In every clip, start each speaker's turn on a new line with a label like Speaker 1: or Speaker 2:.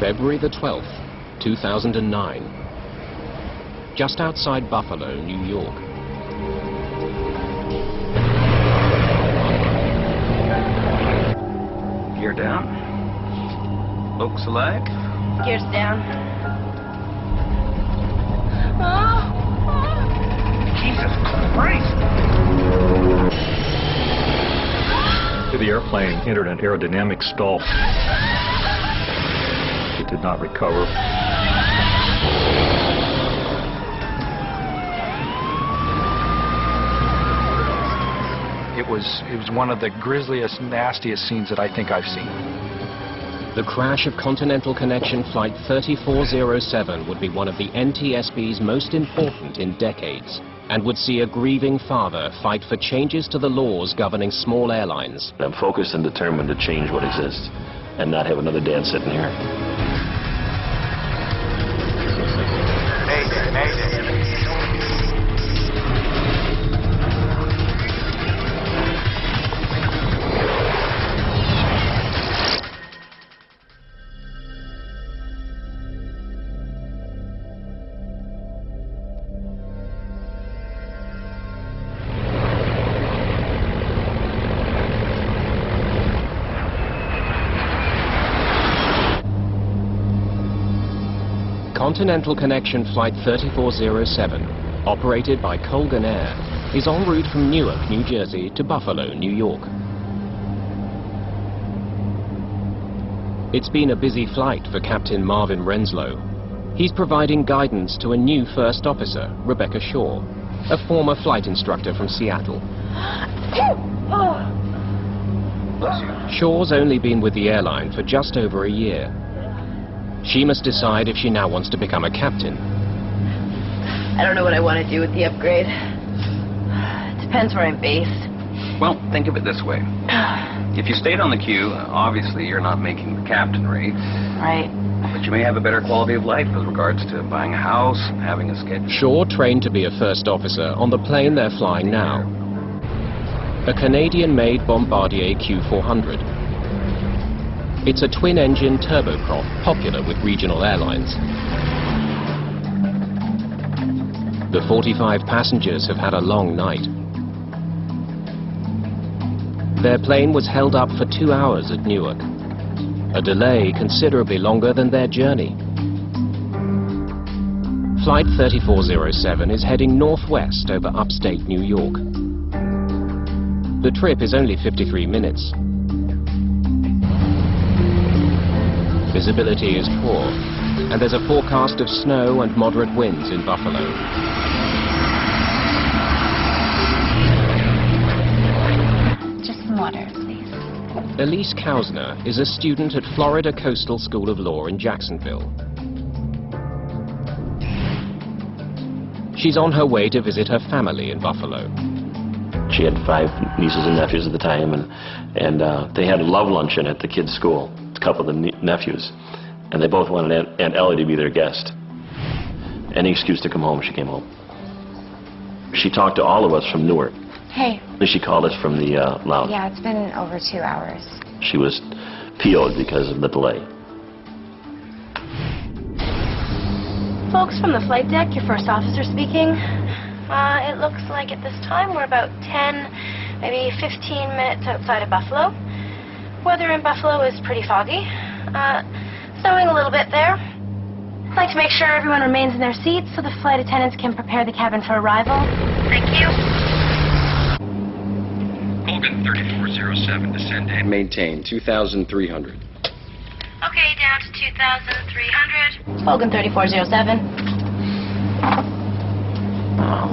Speaker 1: February the 12th, 2009. Just outside Buffalo, New York.
Speaker 2: Gear down. Folks alive.
Speaker 3: Gears down. Oh.
Speaker 2: Jesus Christ!
Speaker 4: The airplane entered an aerodynamic stall. It did not recover.
Speaker 5: It was one of the grisliest, nastiest scenes that I think I've seen.
Speaker 1: The crash of Continental Connection Flight 3407 would be one of the NTSB's most important in decades, and would see a grieving father fight for changes to the laws governing small airlines.
Speaker 6: I'm focused and determined to change what exists and not have another dad sitting here.
Speaker 2: Mayday, mayday.
Speaker 1: Continental Connection Flight 3407, operated by Colgan Air, is en route from Newark, New Jersey to Buffalo, New York. It's been a busy flight for Captain Marvin Renslow. He's providing guidance to a new first officer, Rebecca Shaw, a former flight instructor from Seattle. Shaw's only been with the airline for just over a year. She must decide if she now wants to become a captain.
Speaker 3: I don't know what I want to do with the upgrade. Depends where I'm based.
Speaker 2: Well, think of it this way. If you stayed on the queue, obviously you're not making the captain rate.
Speaker 3: Right.
Speaker 2: But you may have a better quality of life with regards to buying a house and having a schedule.
Speaker 1: Shaw trained to be a first officer on the plane they're flying now. A Canadian-made Bombardier Q400. It's a twin-engine turboprop, popular with regional airlines. The 45 passengers have had a long night. Their plane was held up for 2 hours at Newark, a delay considerably longer than their journey. Flight 3407 is heading northwest over upstate New York. The trip is only 53 minutes. Visibility is poor, and there's a forecast of snow and moderate winds in Buffalo.
Speaker 7: Just some water, please.
Speaker 1: Elise Kausner is a student at Florida Coastal School of Law in Jacksonville. She's on her way to visit her family in Buffalo.
Speaker 6: She had 5 nieces and nephews at the time, and they had a love luncheon at the kids' school. A couple of the nephews, and they both wanted Aunt Ellie to be their guest. Any excuse to come home, she came home. She talked to all of us from Newark.
Speaker 7: Hey.
Speaker 6: She called us from the lounge.
Speaker 7: Yeah, it's been over 2 hours.
Speaker 6: She was PO'd because of the delay.
Speaker 3: Folks from the flight deck, your first officer speaking. It looks like at this time we're about 10, maybe 15 minutes outside of Buffalo. Weather in Buffalo is pretty foggy. Snowing a little bit there. I'd like to make sure everyone remains in their seats so the flight attendants can prepare the cabin for arrival. Thank you.
Speaker 8: Colgan 3407, descend and
Speaker 1: Maintain 2,300.
Speaker 3: Okay, down to 2,300. Colgan 3407.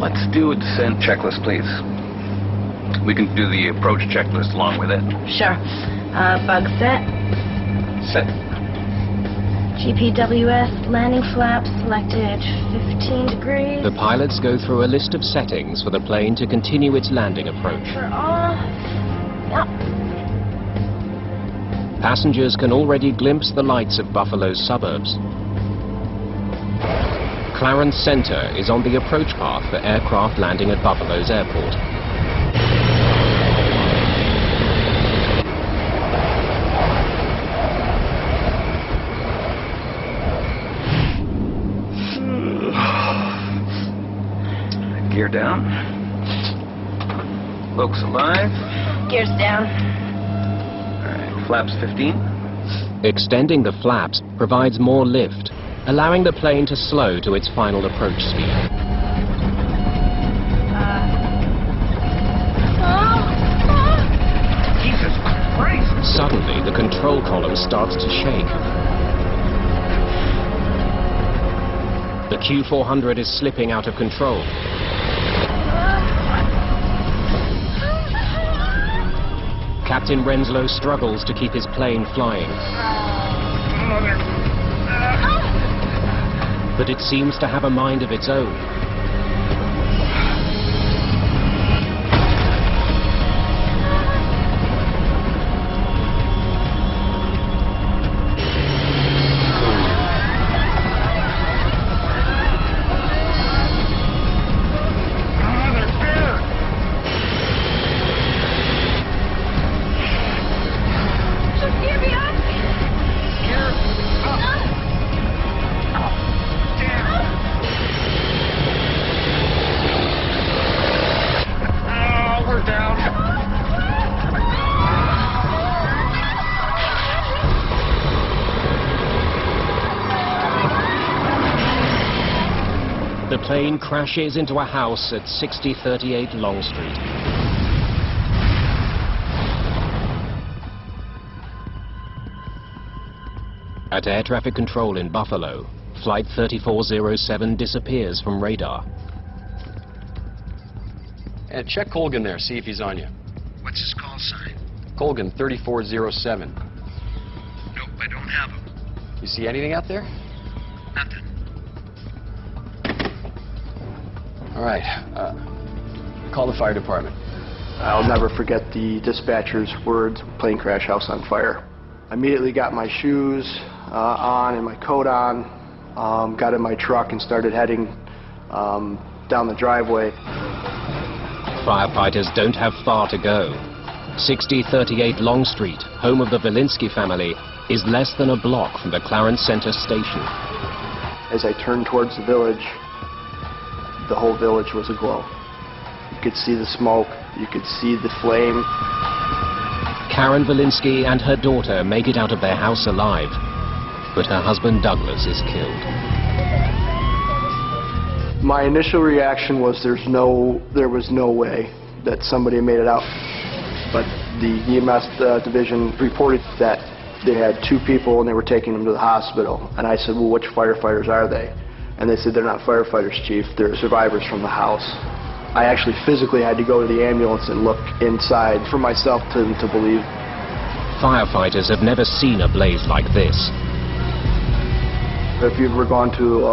Speaker 2: Let's do a descent checklist, please. We can do the approach checklist along with it.
Speaker 3: Sure. Bug set.
Speaker 2: Set.
Speaker 3: GPWS landing flaps selected 15 degrees.
Speaker 1: The pilots go through a list of settings for the plane to continue its landing approach.
Speaker 3: We're off. Yep.
Speaker 1: Passengers can already glimpse the lights of Buffalo's suburbs. Clarence Center is on the approach path for aircraft landing at Buffalo's airport.
Speaker 2: down. Folks alive.
Speaker 3: Gears down.
Speaker 2: All right, flaps 15.
Speaker 1: Extending the flaps provides more lift, allowing the plane to slow to its final approach speed.
Speaker 8: Jesus Christ!
Speaker 1: Suddenly, the control column starts to shake. The Q400 is slipping out of control. Captain Renslow struggles to keep his plane flying. But it seems to have a mind of its own. The plane crashes into a house at 6038 Long Street. At air traffic control in Buffalo, Flight 3407 disappears from radar.
Speaker 9: Check Colgan there, see if he's on you.
Speaker 8: What's his call sign?
Speaker 9: Colgan 3407.
Speaker 8: Nope, I don't have him.
Speaker 9: You see anything out there?
Speaker 8: Nothing.
Speaker 9: All right, call the fire department.
Speaker 10: I'll never forget the dispatcher's words, plane crash, house on fire. I immediately got my shoes on and my coat on, got in my truck and started heading down the driveway.
Speaker 1: Firefighters don't have far to go. 6038 Long Street, home of the Valinsky family, is less than a block from the Clarence Center station.
Speaker 10: As I turned towards the village, the whole village was aglow. You could see the smoke, you could see the flame.
Speaker 1: Karen Valinsky and her daughter make it out of their house alive, but her husband Douglas is killed.
Speaker 10: My initial reaction was there was no way that somebody made it out. But the EMS division reported that they had 2 people and they were taking them to the hospital. And I said, well, which firefighters are they? And they said, they're not firefighters, Chief, they're survivors from the house. I actually physically had to go to the ambulance and look inside for myself to believe.
Speaker 1: Firefighters have never seen a blaze like this.
Speaker 10: If you've ever gone to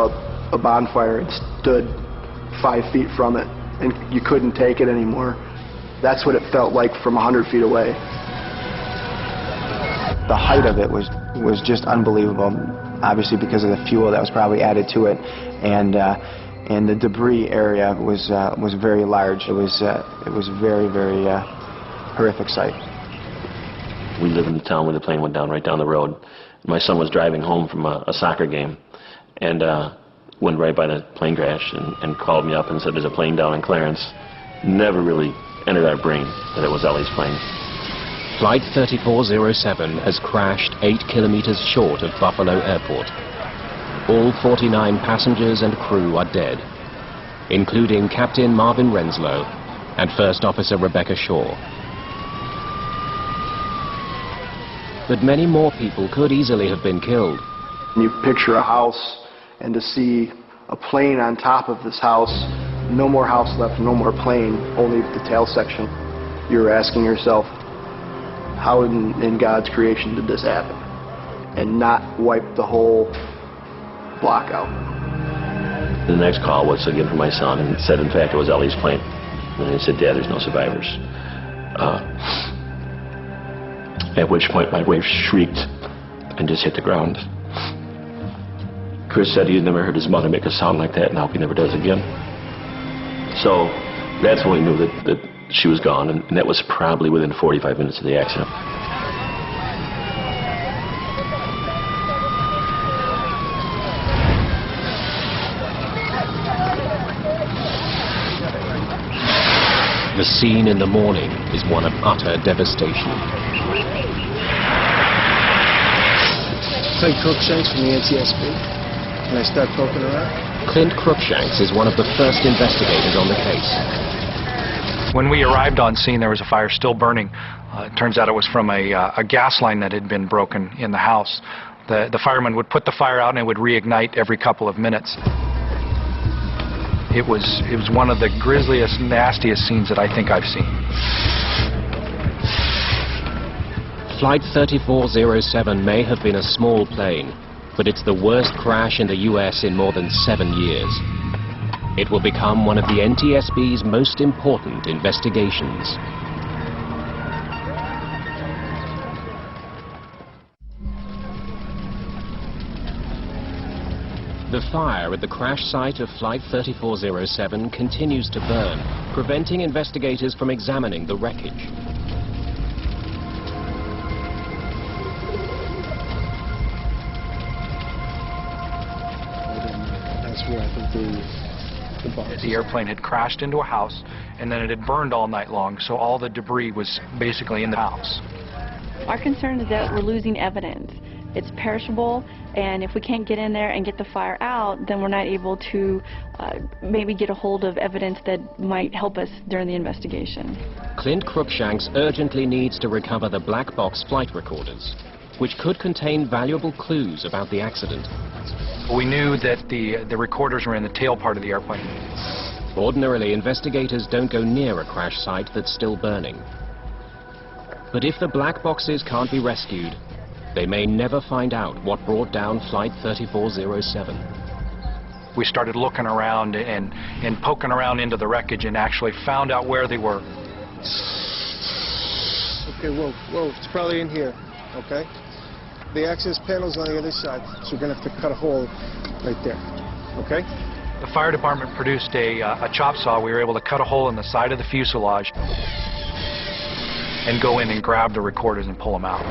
Speaker 10: a bonfire and stood 5 feet from it and you couldn't take it anymore, that's what it felt like from 100 feet away.
Speaker 11: The height of it was just unbelievable, obviously because of the fuel that was probably added to it, and the debris area was very large. It was a very, very horrific sight.
Speaker 6: We live in the town where the plane went down, right down the road. My son was driving home from a soccer game and went right by the plane crash and called me up and said, there's a plane down in Clarence. Never really entered our brain that it was Ellie's plane.
Speaker 1: Flight 3407 has crashed 8 kilometers short of Buffalo Airport. All 49 passengers and crew are dead, including Captain Marvin Renslow and First Officer Rebecca Shaw. But many more people could easily have been killed.
Speaker 10: You picture a house, and to see a plane on top of this house, no more house left, no more plane, only the tail section. You're asking yourself, how in God's creation did this happen? And not wipe the whole block out.
Speaker 6: The next call was again from my son and said, in fact, it was Ellie's plane. And he said, Dad, there's no survivors. At which point my wife shrieked and just hit the ground. Chris said he had never heard his mother make a sound like that, and I hope he never does again. So that's when we knew that she was gone, and that was probably within 45 minutes of the accident.
Speaker 1: The scene in the morning is one of utter devastation.
Speaker 12: Clint Crookshanks from the NTSB. Can I start poking around?
Speaker 1: Clint Crookshanks is one of the first investigators on the case.
Speaker 5: When we arrived on scene, there was a fire still burning. It turns out it was from a gas line that had been broken in the house. The fireman would put the fire out and it would reignite every couple of minutes. It was one of the grisliest, nastiest scenes that I think I've seen.
Speaker 1: Flight 3407 may have been a small plane, but it's the worst crash in the US in more than 7 years. It will become one of the NTSB's most important investigations. The fire at the crash site of Flight 3407 continues to burn, preventing investigators from examining the wreckage.
Speaker 12: That's where I think
Speaker 5: the airplane had crashed into a house, and then it had burned all night long, so all the debris was basically in the house.
Speaker 13: Our concern is that we're losing evidence. It's perishable, and if we can't get in there and get the fire out, then we're not able to maybe get a hold of evidence that might help us during the investigation.
Speaker 1: Clint Crookshanks urgently needs to recover the black box flight recorders, which could contain valuable clues about the accident.
Speaker 5: We knew that the recorders were in the tail part of the airplane.
Speaker 1: Ordinarily, investigators don't go near a crash site that's still burning. But if the black boxes can't be rescued, they may never find out what brought down Flight 3407.
Speaker 5: We started looking around and poking around into the wreckage and actually found out where they were.
Speaker 12: Okay, whoa, it's probably in here, okay? The access panel's on the other side, so we're gonna have to cut a hole right there, okay?
Speaker 5: The fire department produced a chop saw. We were able to cut a hole in the side of the fuselage and go in and grab the recorders and pull them out.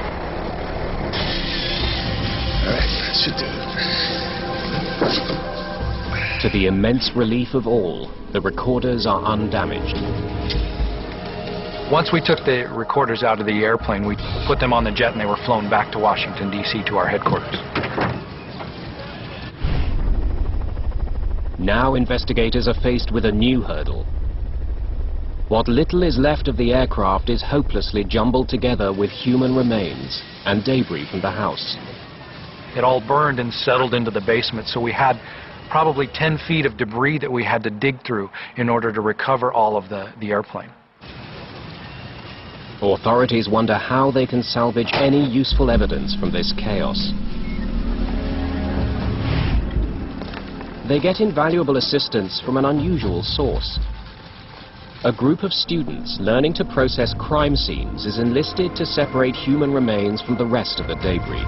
Speaker 12: All right, that should do it.
Speaker 1: To the immense relief of all, the recorders are undamaged.
Speaker 5: Once we took the recorders out of the airplane, we put them on the jet and they were flown back to Washington, D.C. to our headquarters.
Speaker 1: Now investigators are faced with a new hurdle. What little is left of the aircraft is hopelessly jumbled together with human remains and debris from the house.
Speaker 5: It all burned and settled into the basement, so we had probably 10 feet of debris that we had to dig through in order to recover all of the airplane.
Speaker 1: Authorities wonder how they can salvage any useful evidence from this chaos. They get invaluable assistance from an unusual source. A group of students learning to process crime scenes is enlisted to separate human remains from the rest of the debris.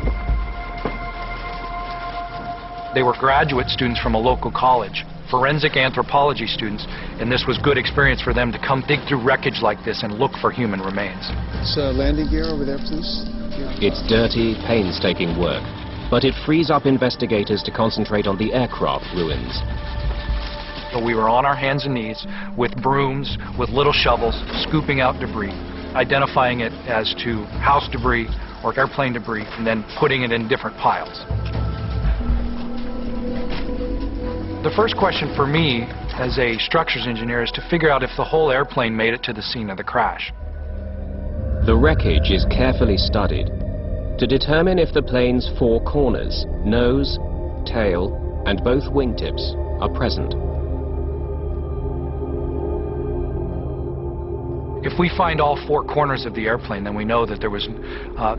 Speaker 5: They were graduate students from a local college, forensic anthropology students, and this was good experience for them to come dig through wreckage like this and look for human remains.
Speaker 12: It's landing gear over there, please.
Speaker 1: It's dirty, painstaking work, but it frees up investigators to concentrate on the aircraft ruins.
Speaker 5: So we were on our hands and knees with brooms, with little shovels, scooping out debris, identifying it as to house debris or airplane debris, and then putting it in different piles. The first question for me as a structures engineer is to figure out if the whole airplane made it to the scene of the crash.
Speaker 1: The wreckage is carefully studied to determine if the plane's four corners, nose, tail, and both wingtips, are present.
Speaker 5: If we find all four corners of the airplane, then we know that there was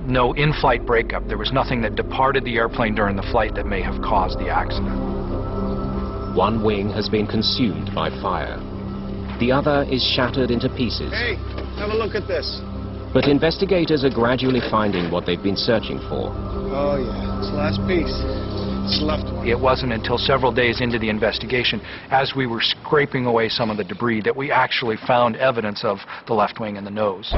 Speaker 5: no in-flight breakup. There was nothing that departed the airplane during the flight that may have caused the accident.
Speaker 1: One wing has been consumed by fire. The other is shattered into pieces.
Speaker 12: Hey, have a look at this.
Speaker 1: But investigators are gradually finding what they've been searching for.
Speaker 12: Oh yeah, it's the last piece. It's the left one.
Speaker 5: It wasn't until several days into the investigation, as we were scraping away some of the debris, that we actually found evidence of the left wing and the nose.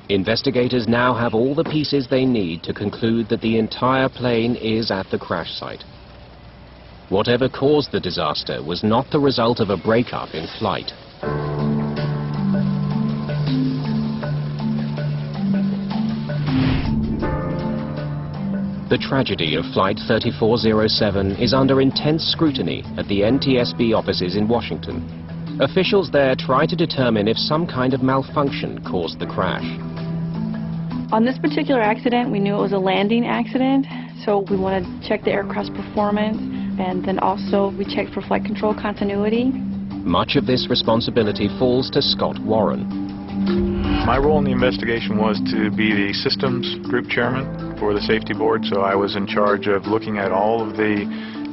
Speaker 1: Investigators now have all the pieces they need to conclude that the entire plane is at the crash site. Whatever caused the disaster was not the result of a breakup in flight. The tragedy of Flight 3407 is under intense scrutiny at the NTSB offices in Washington. Officials there try to determine if some kind of malfunction caused the crash.
Speaker 13: On this particular accident, we knew it was a landing accident, so we wanted to check the aircraft's performance, and then also we checked for flight control continuity.
Speaker 1: Much of this responsibility falls to Scott Warren.
Speaker 4: My role in the investigation was to be the systems group chairman for the safety board, so I was in charge of looking at all of the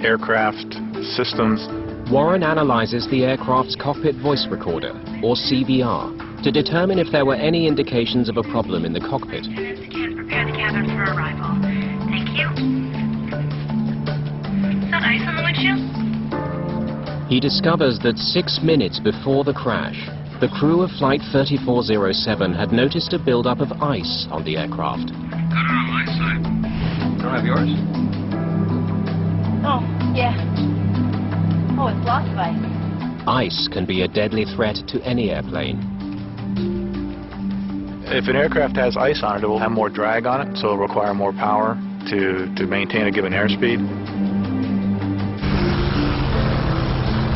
Speaker 4: aircraft systems.
Speaker 1: Warren analyzes the aircraft's cockpit voice recorder, or CVR, to determine if there were any indications of a problem in the cockpit.
Speaker 3: Prepare the cabin for arrival. Thank you. Is that ice on the windshield?
Speaker 1: He discovers that 6 minutes before the crash, the crew of Flight 3407 had noticed a buildup of ice on the aircraft.
Speaker 8: Got it on my side. You don't have yours?
Speaker 3: Oh, yeah. Oh, it's lots of ice.
Speaker 1: Ice can be a deadly threat to any airplane.
Speaker 4: If an aircraft has ice on it, it will have more drag on it, so it will require more power to maintain a given airspeed.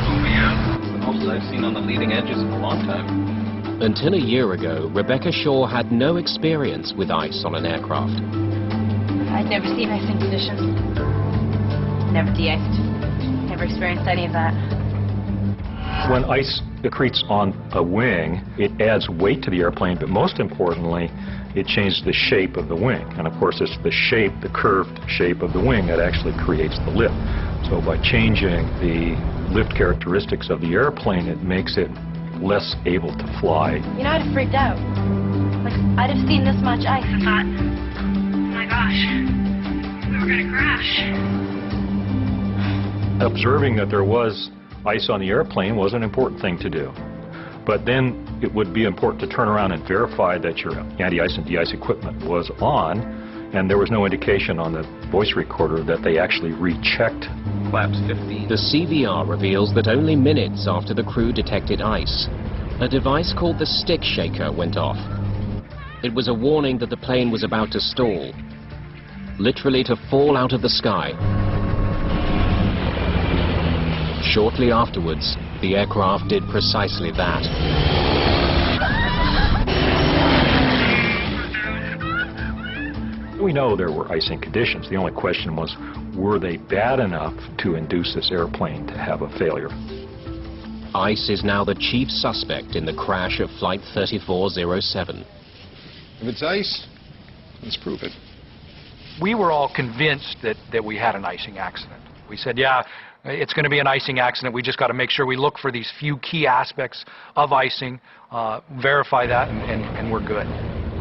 Speaker 2: Oh yeah, it's the most I've seen on the leading edges in a long time.
Speaker 1: Until a year ago, Rebecca Shaw had no experience with ice on an aircraft.
Speaker 3: I'd never seen ice in conditions. Never de-iced. Never experienced any of that.
Speaker 4: When ice accretes on a wing, it adds weight to the airplane, but most importantly, it changes the shape of the wing. And of course, it's the shape, the curved shape of the wing that actually creates the lift. So by changing the lift characteristics of the airplane, it makes it less able to fly.
Speaker 3: You know, I'd have freaked out. Like, I'd have seen this much ice and thought, oh my gosh, we were going to crash.
Speaker 4: Observing that there was ice on the airplane was an important thing to do. But then it would be important to turn around and verify that your anti-ice and de-ice equipment was on, and there was no indication on the voice recorder that they actually rechecked.
Speaker 2: Flaps 15.
Speaker 1: The CVR reveals that only minutes after the crew detected ice, a device called the stick shaker went off. It was a warning that the plane was about to stall, literally to fall out of the sky. Shortly afterwards, the aircraft did precisely that.
Speaker 4: We know there were icing conditions. The only question was, were they bad enough to induce this airplane to have a failure?
Speaker 1: Ice is now the chief suspect in the crash of Flight 3407.
Speaker 9: If it's ice, let's prove it.
Speaker 5: We were all convinced that we had an icing accident. We said, yeah, it's going to be an icing accident. We just got to make sure we look for these few key aspects of icing, verify that, and we're good.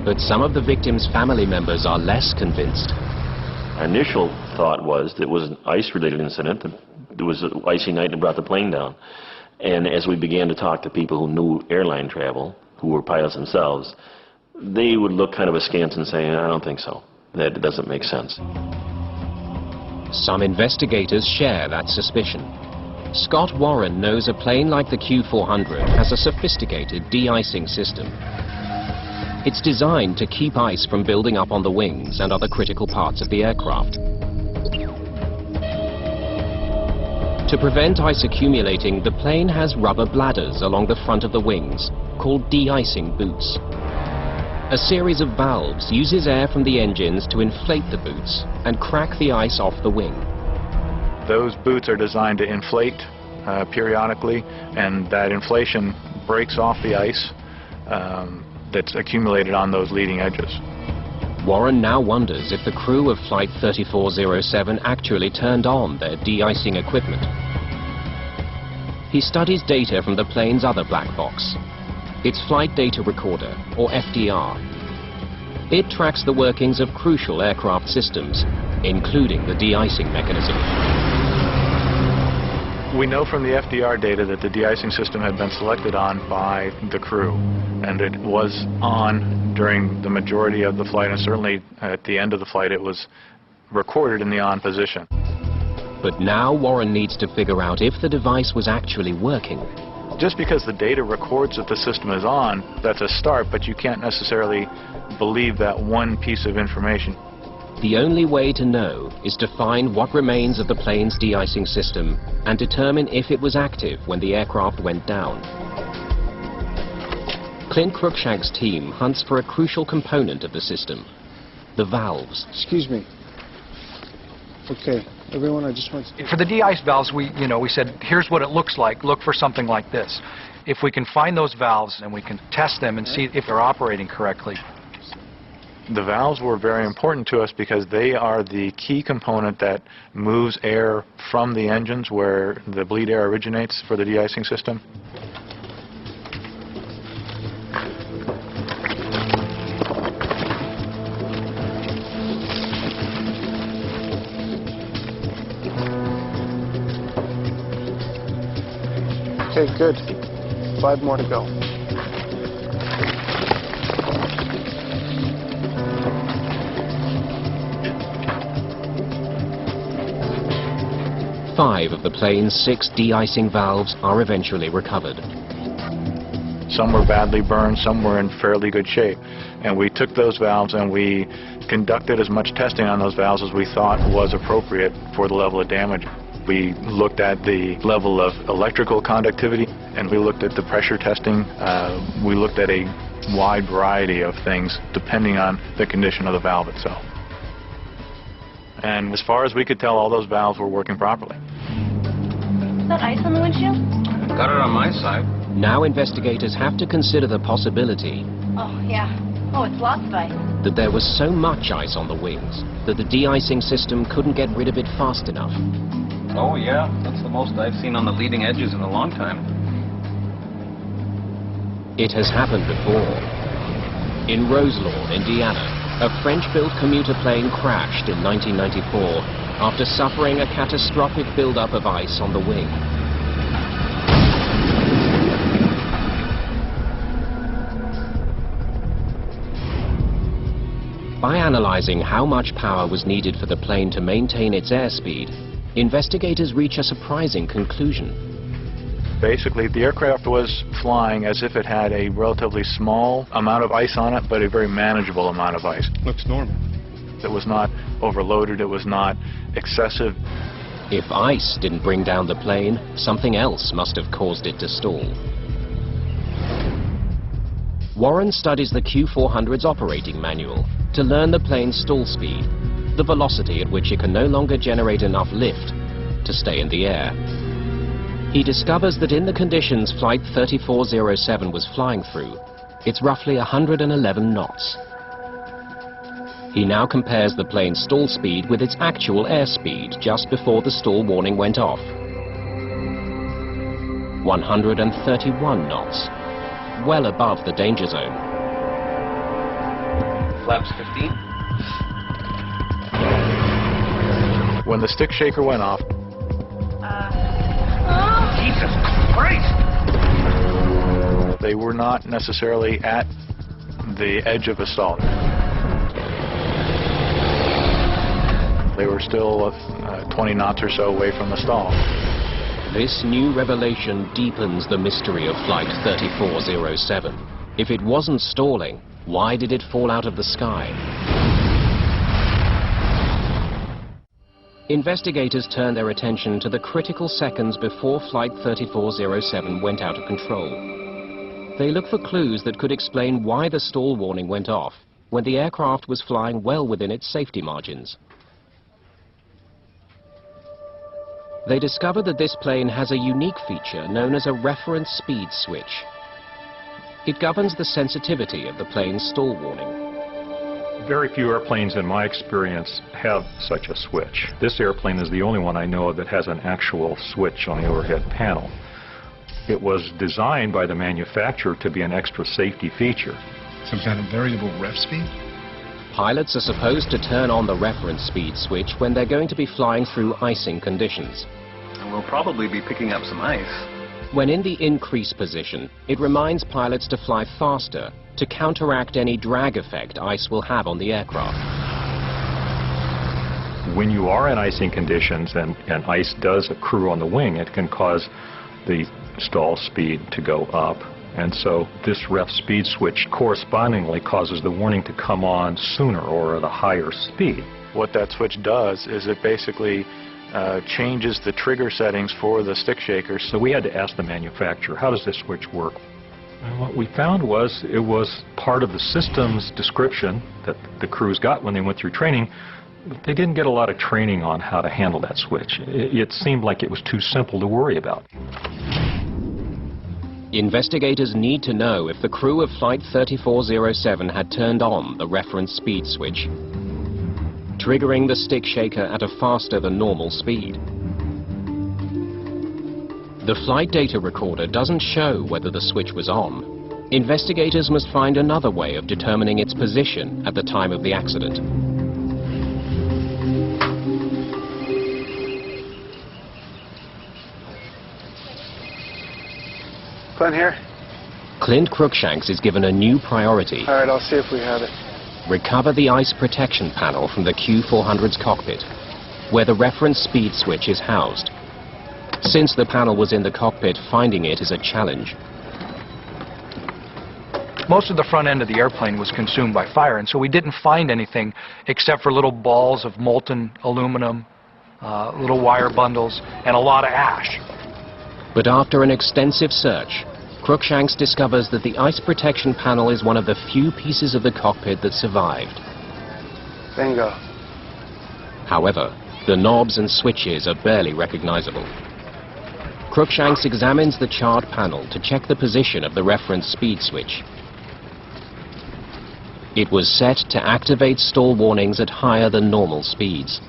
Speaker 1: But some of the victims' family members are less convinced.
Speaker 6: Our initial thought was that it was an ice-related incident. There was an icy night that brought the plane down. And as we began to talk to people who knew airline travel, who were pilots themselves, they would look kind of askance and say, I don't think so. That doesn't make sense.
Speaker 1: Some investigators share that suspicion. Scott Warren knows a plane like the Q400 has a sophisticated de-icing system. It's designed to keep ice from building up on the wings and other critical parts of the aircraft. To prevent ice accumulating, the plane has rubber bladders along the front of the wings, called de-icing boots. A series of valves uses air from the engines to inflate the boots and crack the ice off the wing.
Speaker 4: Those boots are designed to inflate periodically, and that inflation breaks off the ice that's accumulated on those leading edges.
Speaker 1: Warren now wonders if the crew of Flight 3407 actually turned on their de-icing equipment. He studies data from the plane's other black box, its Flight Data Recorder, or FDR. It tracks the workings of crucial aircraft systems, including the de-icing mechanism.
Speaker 4: We know from the FDR data that the de-icing system had been selected on by the crew, and it was on during the majority of the flight, and certainly at the end of the flight it was recorded in the on position.
Speaker 1: But now Warren needs to figure out if the device was actually working.
Speaker 4: Just because the data records that the system is on, that's a start, but you can't necessarily believe that one piece of information.
Speaker 1: The only way to know is to find what remains of the plane's de-icing system and determine if it was active when the aircraft went down. Clint Cruikshank's team hunts for a crucial component of the system, the valves.
Speaker 12: Excuse me. Okay, everyone, I just want to...
Speaker 5: For the de-ice valves, we said, here's what it looks like. Look for something like this. If we can find those valves and we can test them and see if they're operating correctly.
Speaker 4: The valves were very important to us because they are the key component that moves air from the engines where the bleed air originates for the de-icing system.
Speaker 12: Okay, good. 5 more to go.
Speaker 1: Five of the plane's 6 de-icing valves are eventually recovered.
Speaker 4: Some were badly burned, some were in fairly good shape. And we took those valves and we conducted as much testing on those valves as we thought was appropriate for the level of damage. We looked at the level of electrical conductivity and we looked at the pressure testing. We looked at a wide variety of things depending on the condition of the valve itself. And as far as we could tell, all those valves were working properly.
Speaker 3: Is that ice on the windshield?
Speaker 8: Got it on my side.
Speaker 1: Now investigators have to consider the possibility
Speaker 3: Oh, yeah. Oh, it's lots of ice.
Speaker 1: that there was so much ice on the wings that the de-icing system couldn't get rid of it fast enough.
Speaker 8: Oh, yeah. That's the most I've seen on the leading edges in a long time.
Speaker 1: It has happened before. In Roselawn, Indiana, a French-built commuter plane crashed in 1994 after suffering a catastrophic buildup of ice on the wing. By analyzing how much power was needed for the plane to maintain its airspeed, investigators reach a surprising conclusion.
Speaker 4: Basically, the aircraft was flying as if it had a relatively small amount of ice on it, but a very manageable amount of ice.
Speaker 12: Looks normal.
Speaker 4: It was not overloaded, it was not excessive.
Speaker 1: If ice didn't bring down the plane, something else must have caused it to stall. Warren studies the Q400's operating manual to learn the plane's stall speed, the velocity at which it can no longer generate enough lift to stay in the air. He discovers that in the conditions Flight 3407 was flying through, it's roughly 111 knots. He now compares the plane's stall speed with its actual airspeed just before the stall warning went off. 131 knots, well above the danger zone.
Speaker 8: Flaps 15.
Speaker 4: When the stick shaker went off,
Speaker 8: Jesus Christ!
Speaker 4: they were not necessarily at the edge of a stall. They were still 20 knots or so away from the stall.
Speaker 1: This new revelation deepens the mystery of Flight 3407. If it wasn't stalling, why did it fall out of the sky? Investigators turned their attention to the critical seconds before Flight 3407 went out of control. They looked for clues that could explain why the stall warning went off when the aircraft was flying well within its safety margins. They discovered that this plane has a unique feature known as a reference speed switch. It governs the sensitivity of the plane's stall warning.
Speaker 4: very few airplanes in my experience have such a switch. This airplane is the only one I know of that has an actual switch on the overhead panel. It was designed by the manufacturer to be an extra safety feature.
Speaker 14: Some kind of variable ref speed?
Speaker 1: Pilots are supposed to turn on the reference speed switch when they're going to be flying through icing conditions.
Speaker 2: And we'll probably be picking up some ice.
Speaker 1: When in the increase position, it reminds pilots to fly faster to counteract any drag effect ice will have on the aircraft.
Speaker 4: When you are in icing conditions and ice does accrue on the wing, it can cause the stall speed to go up And so this ref speed switch correspondingly causes the warning to come on sooner or at a higher speed.
Speaker 15: What that switch does is it basically changes the trigger settings for the stick shakers.
Speaker 4: So we had to ask the manufacturer, how does this switch work? And what we found was it was part of the system's description that the crews got when they went through training. But they didn't get a lot of training on how to handle that switch. It seemed like it was too simple to worry about.
Speaker 1: Investigators need to know if the crew of Flight 3407 had turned on the reference speed switch, triggering the stick shaker at a faster than normal speed. The flight data recorder doesn't show whether the switch was on. Investigators must find another way of determining its position at the time of the accident.
Speaker 12: Clint here.
Speaker 1: Clint Cruikshanks is given a new priority.
Speaker 12: All right, I'll see if we have it.
Speaker 1: Recover the ice protection panel from the Q400's cockpit, where the reference speed switch is housed. Since the panel was in the cockpit, finding it is a challenge.
Speaker 5: Most of the front end of the airplane was consumed by fire, and so we didn't find anything except for little balls of molten aluminum, little wire bundles, and a lot of ash.
Speaker 1: But after an extensive search, Cruikshanks discovers that the ice protection panel is one of the few pieces of the cockpit that survived.
Speaker 12: Bingo.
Speaker 1: However, the knobs and switches are barely recognizable. Cruikshanks examines the charred panel to check the position of the reference speed switch. It was set to activate stall warnings at higher than normal speeds.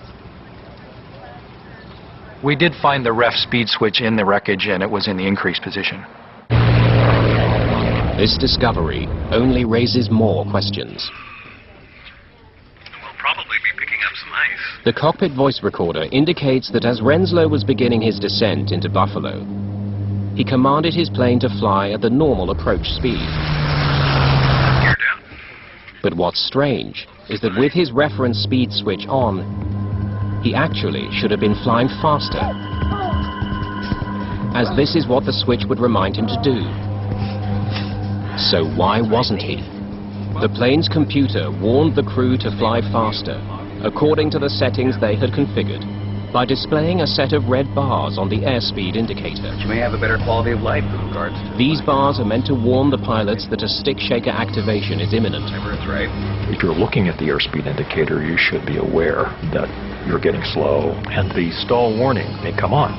Speaker 5: We did find the ref speed switch in the wreckage, and it was in the increased position.
Speaker 1: This discovery only raises more questions.
Speaker 2: We'll probably be picking up some ice.
Speaker 1: The cockpit voice recorder indicates that as Renslow was beginning his descent into Buffalo, he commanded his plane to fly at the normal approach speed.
Speaker 2: Gear down.
Speaker 1: But what's strange is that with his reference speed switch on, he actually should have been flying faster, as this is what the switch would remind him to do. So why wasn't he? The plane's computer warned the crew to fly faster, according to the settings they had configured, by displaying a set of red bars on the airspeed indicator.
Speaker 2: You may have a better quality of life in regards to...
Speaker 1: These bars are meant to warn the pilots that a stick shaker activation is imminent.
Speaker 2: That's right.
Speaker 4: If you're looking at the airspeed indicator, you should be aware that you're getting slow, and the stall warning may come on.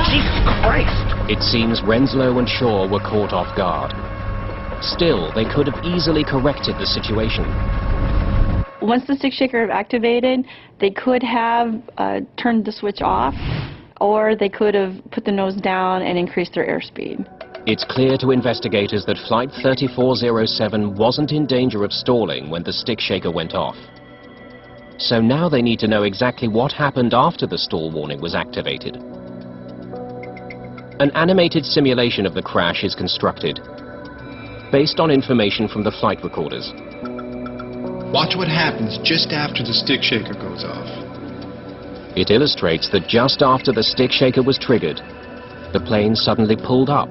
Speaker 2: Jesus Christ!
Speaker 1: It seems Renslow and Shaw were caught off guard. Still, they could have easily corrected the situation.
Speaker 13: Once the stick shaker activated, they could have turned the switch off, or they could have put the nose down and increased their airspeed.
Speaker 1: It's clear to investigators that Flight 3407 wasn't in danger of stalling when the stick shaker went off. So now they need to know exactly what happened after the stall warning was activated. An animated simulation of the crash is constructed, based on information from the flight recorders.
Speaker 14: Watch what happens just after the stick shaker goes off.
Speaker 1: It illustrates that just after the stick shaker was triggered, the plane suddenly pulled up.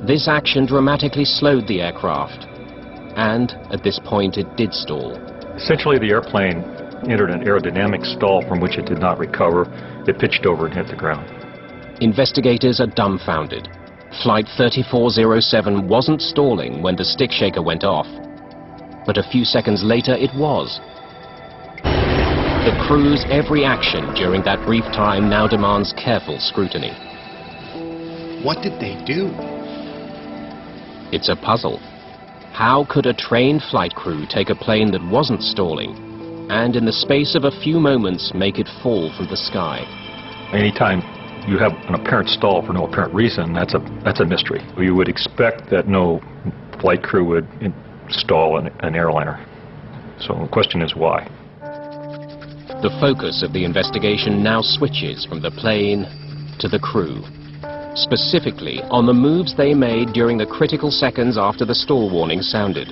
Speaker 1: This action dramatically slowed the aircraft, and at this point it did stall.
Speaker 4: Essentially, the airplane entered an aerodynamic stall from which it did not recover. It pitched over and hit the ground.
Speaker 1: Investigators are dumbfounded. Flight 3407 wasn't stalling when the stick shaker went off, but a few seconds later it was. The crew's every action during that brief time now demands careful scrutiny.
Speaker 14: What did they do?
Speaker 1: It's a puzzle. How could a trained flight crew take a plane that wasn't stalling and in the space of a few moments make it fall from the sky?
Speaker 4: Anytime you have an apparent stall for no apparent reason, that's a mystery. You would expect that no flight crew would stall an airliner. So the question is why?
Speaker 1: The focus of the investigation now switches from the plane to the crew, specifically on the moves they made during the critical seconds after the stall warning sounded.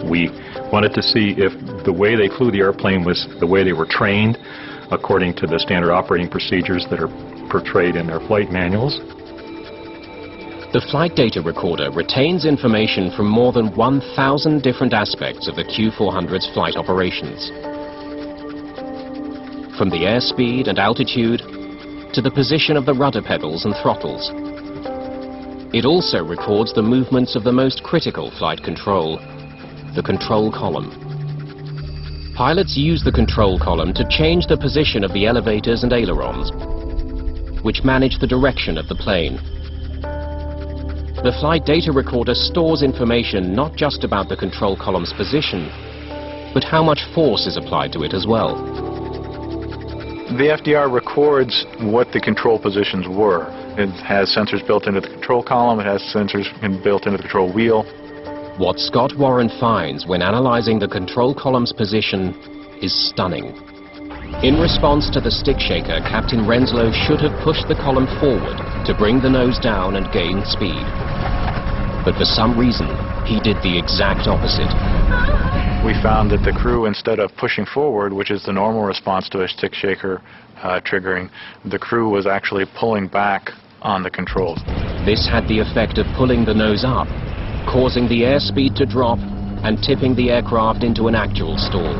Speaker 4: We wanted to see if the way they flew the airplane was the way they were trained, according to the standard operating procedures that are portrayed in their flight manuals.
Speaker 1: The flight data recorder retains information from more than 1,000 different aspects of the Q400's flight operations. From the airspeed and altitude to the position of the rudder pedals and throttles. It also records the movements of the most critical flight control, the control column. Pilots use the control column to change the position of the elevators and ailerons, which manage the direction of the plane. The flight data recorder stores information not just about the control column's position, but how much force is applied to it as well.
Speaker 15: The FDR records what the control positions were. It has sensors built into the control column, it has sensors built into the control wheel.
Speaker 1: What Scott Warren finds when analyzing the control column's position is stunning. In response to the stick shaker, Captain Renslow should have pushed the column forward to bring the nose down and gain speed. But for some reason, he did the exact opposite.
Speaker 15: We found that the crew, instead of pushing forward, which is the normal response to a stick shaker triggering, the crew was actually pulling back on the controls.
Speaker 1: This had the effect of pulling the nose up, causing the airspeed to drop and tipping the aircraft into an actual stall.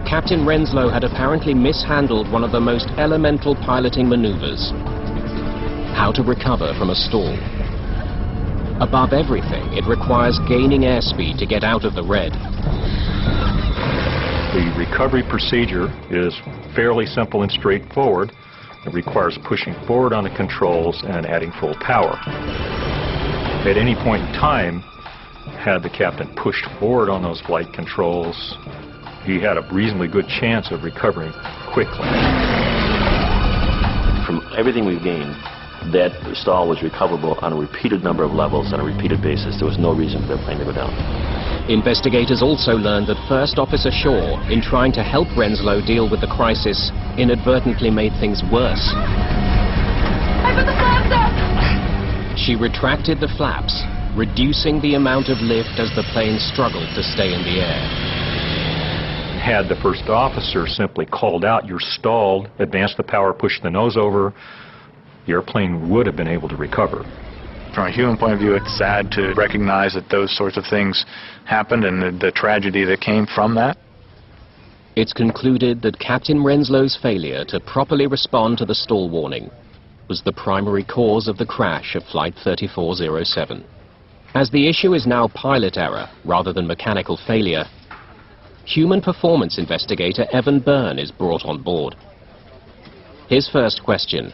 Speaker 1: Captain Renslow had apparently mishandled one of the most elemental piloting maneuvers: how to recover from a stall. Above everything, it requires gaining airspeed to get out of the red.
Speaker 4: The recovery procedure is fairly simple and straightforward. It requires pushing forward on the controls and adding full power. At any point in time, had the captain pushed forward on those flight controls, he had a reasonably good chance of recovering quickly.
Speaker 6: From everything we've gained, that stall was recoverable on a repeated number of levels on a repeated basis. There was no reason for the plane to go down.
Speaker 1: Investigators also learned that First Officer Shaw, in trying to help Renslow deal with the crisis, inadvertently made things worse.
Speaker 3: I put the flaps up!
Speaker 1: She retracted the flaps, reducing the amount of lift as the plane struggled to stay in the air.
Speaker 4: Had the first officer simply called out, "You're stalled," advanced the power, pushed the nose over, the airplane would have been able to recover.
Speaker 15: From a human point of view, it's sad to recognize that those sorts of things happened and the tragedy that came from that.
Speaker 1: It's concluded that Captain Renslow's failure to properly respond to the stall warning was the primary cause of the crash of Flight 3407. As the issue is now pilot error rather than mechanical failure, human performance investigator Evan Byrne is brought on board. His first question: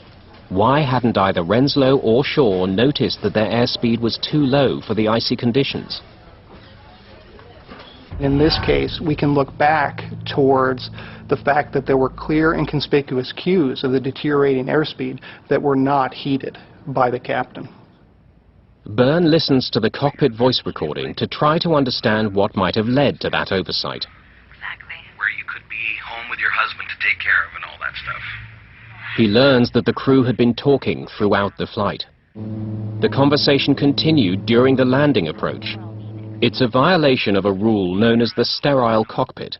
Speaker 1: why hadn't either Renslow or Shaw noticed that their airspeed was too low for the icy conditions?
Speaker 16: In this case, we can look back towards the fact that there were clear and conspicuous cues of the deteriorating airspeed that were not heeded by the captain.
Speaker 1: Byrne listens to the cockpit voice recording to try to understand what might have led to that oversight.
Speaker 2: Where you could be home with your husband to take care of and all that stuff.
Speaker 1: He learns that the crew had been talking throughout the flight. The conversation continued during the landing approach. It's a violation of a rule known as the sterile cockpit,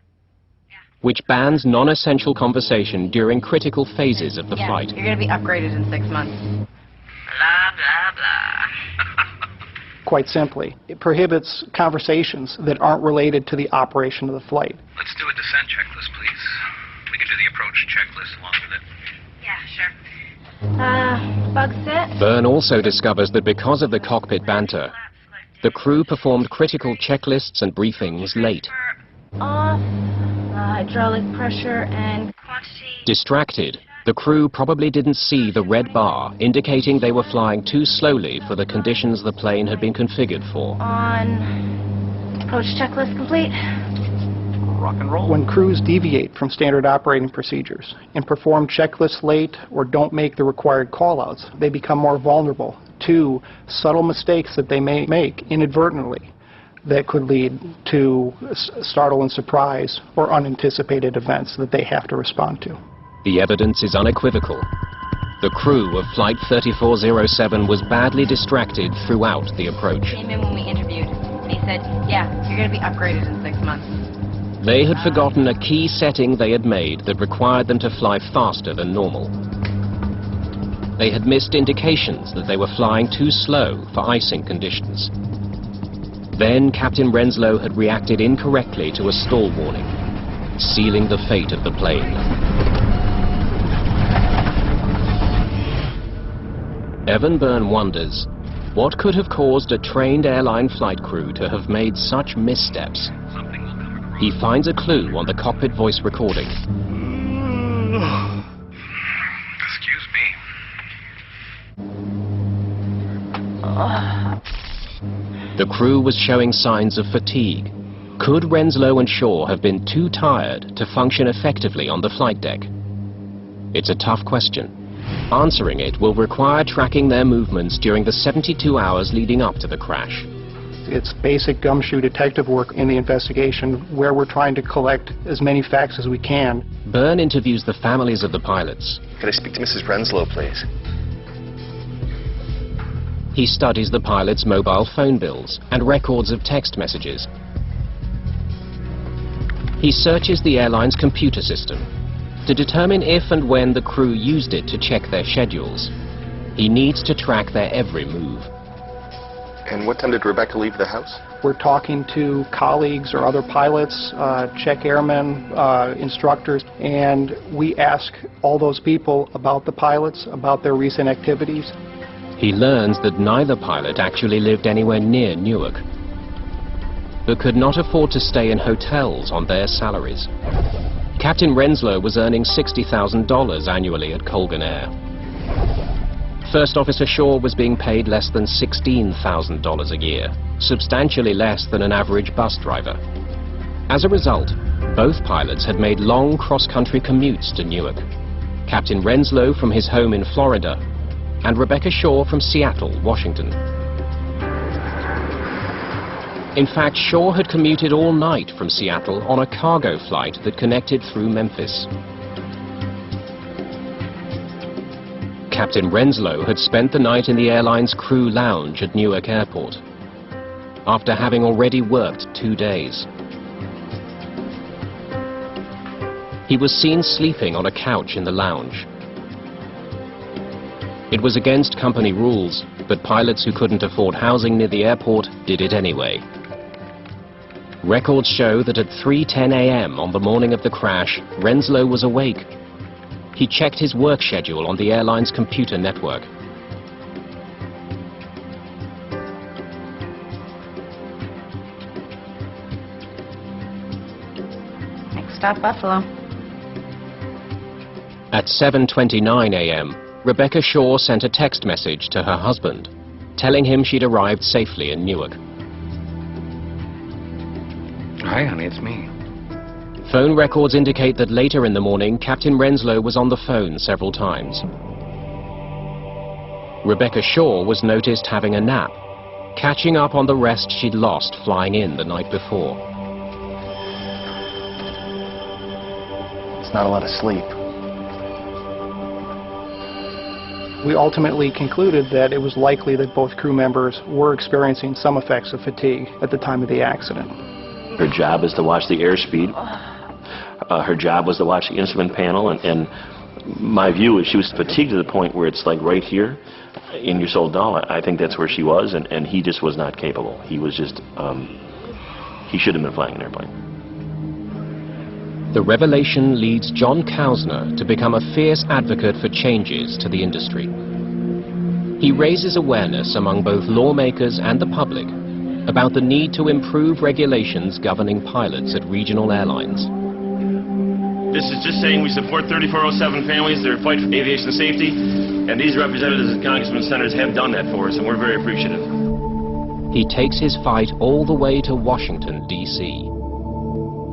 Speaker 1: which bans non-essential conversation during critical phases of the flight.
Speaker 3: You're going to be upgraded in 6 months. Blah, blah, blah.
Speaker 16: Quite simply, it prohibits conversations that aren't related to the operation of the flight.
Speaker 2: Let's do a descent checklist, please. We can do the approach checklist along with it.
Speaker 3: Yeah, sure. Bug set.
Speaker 1: Byrne also discovers that because of the cockpit banter, the crew performed critical checklists and briefings late.
Speaker 3: Off. Hydraulic pressure and quantity.
Speaker 1: Distracted, the crew probably didn't see the red bar indicating they were flying too slowly for the conditions the plane had been configured for.
Speaker 3: On. Approach checklist complete.
Speaker 8: Rock and roll.
Speaker 16: When crews deviate from standard operating procedures and perform checklists late or don't make the required call-outs, they become more vulnerable to subtle mistakes that they may make inadvertently that could lead to startle and surprise or unanticipated events that they have to respond to.
Speaker 1: The evidence is unequivocal. The crew of Flight 3407 was badly distracted throughout the approach.
Speaker 3: Came in when we interviewed. He said, yeah, you're going to be upgraded in 6 months.
Speaker 1: They had forgotten a key setting they had made that required them to fly faster than normal. They had missed indications that they were flying too slow for icing conditions. Then Captain Renslow had reacted incorrectly to a stall warning, sealing the fate of the plane. Evan Byrne wonders, what could have caused a trained airline flight crew to have made such missteps? He finds a clue on the cockpit voice recording.
Speaker 2: Excuse me.
Speaker 1: The crew was showing signs of fatigue. Could Renslow and Shaw have been too tired to function effectively on the flight deck? It's a tough question. Answering it will require tracking their movements during the 72 hours leading up to the crash.
Speaker 16: It's basic gumshoe detective work in the investigation where we're trying to collect as many facts as we can.
Speaker 1: Byrne interviews the families of the pilots.
Speaker 17: Could I speak to Mrs. Renslow, please?
Speaker 1: He studies the pilots' mobile phone bills and records of text messages. He searches the airline's computer system to determine if and when the crew used it to check their schedules. He needs to track their every move.
Speaker 17: And what time did Rebecca leave the house?
Speaker 16: We're talking to colleagues or other pilots, check airmen, instructors, and we ask all those people about the pilots, about their recent activities.
Speaker 1: He learns that neither pilot actually lived anywhere near Newark, but could not afford to stay in hotels on their salaries. Captain Renslow was earning $60,000 annually at Colgan Air. First Officer Shaw was being paid less than $16,000 a year, substantially less than an average bus driver. As a result, both pilots had made long cross-country commutes to Newark. Captain Renslow from his home in Florida, and Rebecca Shaw from Seattle, Washington. In fact, Shaw had commuted all night from Seattle on a cargo flight that connected through Memphis. Captain Renslow had spent the night in the airline's crew lounge at Newark Airport, after having already worked 2 days. He was seen sleeping on a couch in the lounge. It was against company rules, but pilots who couldn't afford housing near the airport did it anyway. Records show that at 3:10 a.m. on the morning of the crash, Renslow was awake. He checked his work schedule on the airline's computer network.
Speaker 7: Next stop, Buffalo.
Speaker 1: At 7:29 a.m., Rebecca Shaw sent a text message to her husband, telling him she'd arrived safely in Newark.
Speaker 2: Hi, honey, it's me.
Speaker 1: Phone records indicate that later in the morning, Captain Renslow was on the phone several times. Rebecca Shaw was noticed having a nap, catching up on the rest she'd lost flying in the night before.
Speaker 11: It's not a lot of sleep.
Speaker 16: We ultimately concluded that it was likely that both crew members were experiencing some effects of fatigue at the time of the accident.
Speaker 6: Her job is to watch the airspeed. Her job was to watch the instrument panel, and my view is she was fatigued to the point where it's like right here, and you're so dull. I think that's where she was, and he just was not capable. He was just, he should have been flying an airplane.
Speaker 1: The revelation leads John Kausner to become a fierce advocate for changes to the industry. He raises awareness among both lawmakers and the public about the need to improve regulations governing pilots at regional airlines.
Speaker 18: This is just saying we support 3407 families, their fight for aviation safety, and these representatives and congressmen and senators have done that for us, and we're very appreciative.
Speaker 1: He takes his fight all the way to Washington, D.C.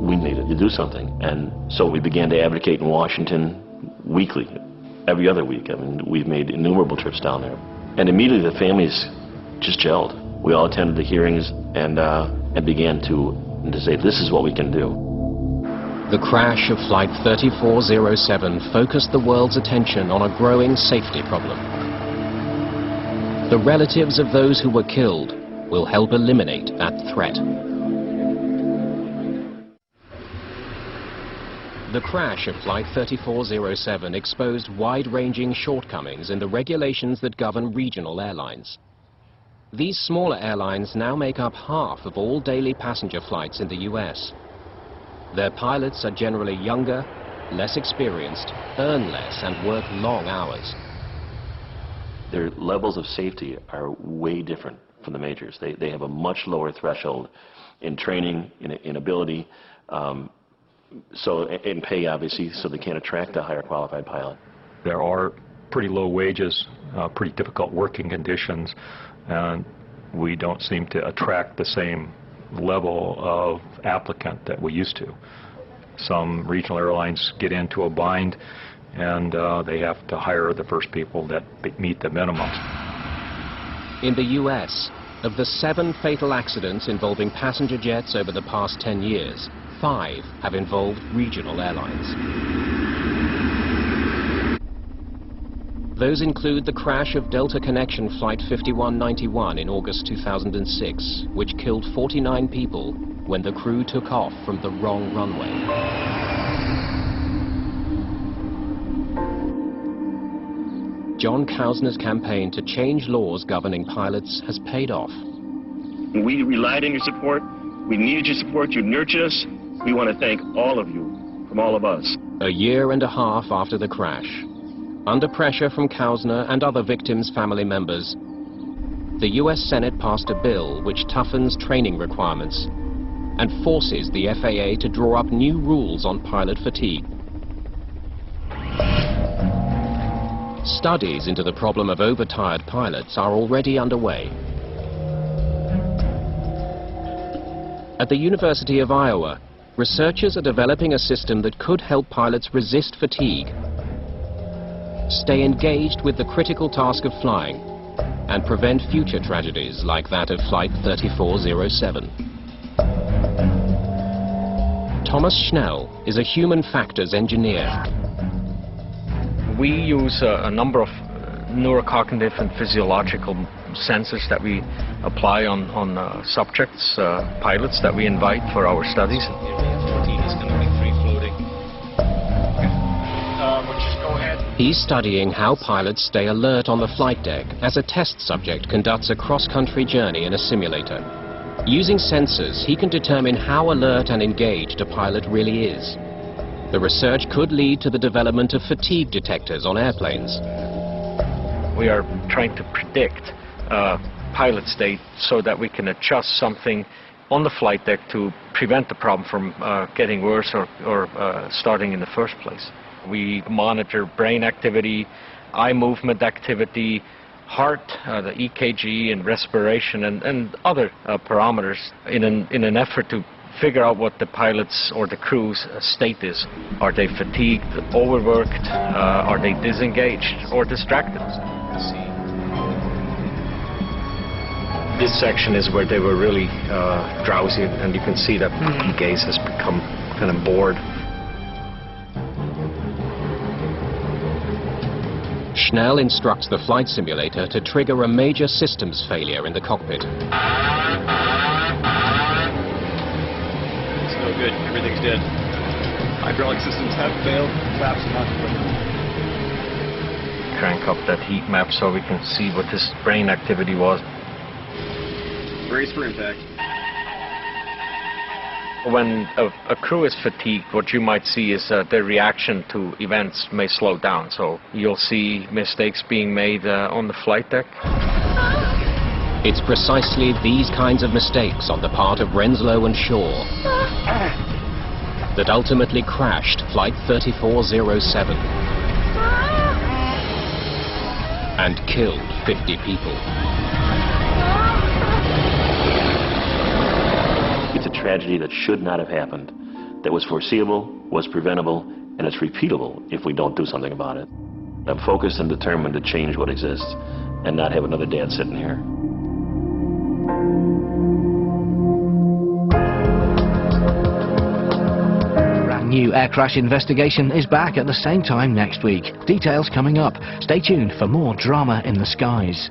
Speaker 6: We needed to do something, and so we began to advocate in Washington weekly, every other week. I mean, we've made innumerable trips down there, and immediately the families just gelled. We all attended the hearings and began to say, this is what we can do.
Speaker 1: The crash of Flight 3407 focused the world's attention on a growing safety problem. The relatives of those who were killed will help eliminate that threat. The crash of Flight 3407 exposed wide-ranging shortcomings in the regulations that govern regional airlines. These smaller airlines now make up half of all daily passenger flights in the US. Their pilots are generally younger, less experienced, earn less, and work long hours.
Speaker 6: Their levels of safety are way different from the majors. They have a much lower threshold in training, in ability, so in pay, obviously, so they can't attract a higher qualified pilot.
Speaker 4: There are pretty low wages, pretty difficult working conditions, and we don't seem to attract the same level of applicant that we used to. Some regional airlines get into a bind, and they have to hire the first people that meet the minimums.
Speaker 1: In the US, of the 7 fatal accidents involving passenger jets over the past 10 years, 5 have involved regional airlines. Those include the crash of Delta Connection Flight 5191 in August 2006, which killed 49 people when the crew took off from the wrong runway. John Kausner's campaign to change laws governing pilots has paid off.
Speaker 18: We relied on your support. We needed your support. You nurtured us. We want to thank all of you, from all of us.
Speaker 1: A year and a half after the crash, under pressure from Kausner and other victims' family members, the US Senate passed a bill which toughens training requirements and forces the FAA to draw up new rules on pilot fatigue. Studies into the problem of overtired pilots are already underway. At the University of Iowa, researchers are developing a system that could help pilots resist fatigue, stay engaged with the critical task of flying, and prevent future tragedies like that of Flight 3407. Thomas Schnell is a human factors engineer.
Speaker 5: We use a number of neurocognitive and physiological sensors that we apply on subjects, pilots that we invite for our studies.
Speaker 1: He's studying how pilots stay alert on the flight deck as a test subject conducts a cross-country journey in a simulator. Using sensors, he can determine how alert and engaged a pilot really is. The research could lead to the development of fatigue detectors on airplanes.
Speaker 5: We are trying to predict pilot state so that we can adjust something on the flight deck to prevent the problem from getting worse or starting in the first place. We monitor brain activity, eye movement activity, heart, the EKG and respiration and other parameters in an effort to figure out what the pilot's or the crew's state is. Are they fatigued, overworked, are they disengaged or distracted? This section is where they were really drowsy, and you can see that the gaze has become kind of bored.
Speaker 1: Schnell instructs the flight simulator to trigger a major systems failure in the cockpit.
Speaker 8: It's no good. Everything's dead. Hydraulic systems have failed. Flaps not working.
Speaker 5: Crank up that heat map so we can see what this brain activity was.
Speaker 8: Brace for impact.
Speaker 5: When a crew is fatigued, what you might see is their reaction to events may slow down. So you'll see mistakes being made on the flight deck.
Speaker 1: It's precisely these kinds of mistakes on the part of Renslow and Shaw that ultimately crashed Flight 3407 and killed 50 people.
Speaker 6: It's a tragedy that should not have happened, that was foreseeable, was preventable, and it's repeatable if we don't do something about it. I'm focused and determined to change what exists and not have another dad sitting here.
Speaker 19: Brand new air crash investigation is back at the same time next week. Details coming up. Stay tuned for more drama in the skies.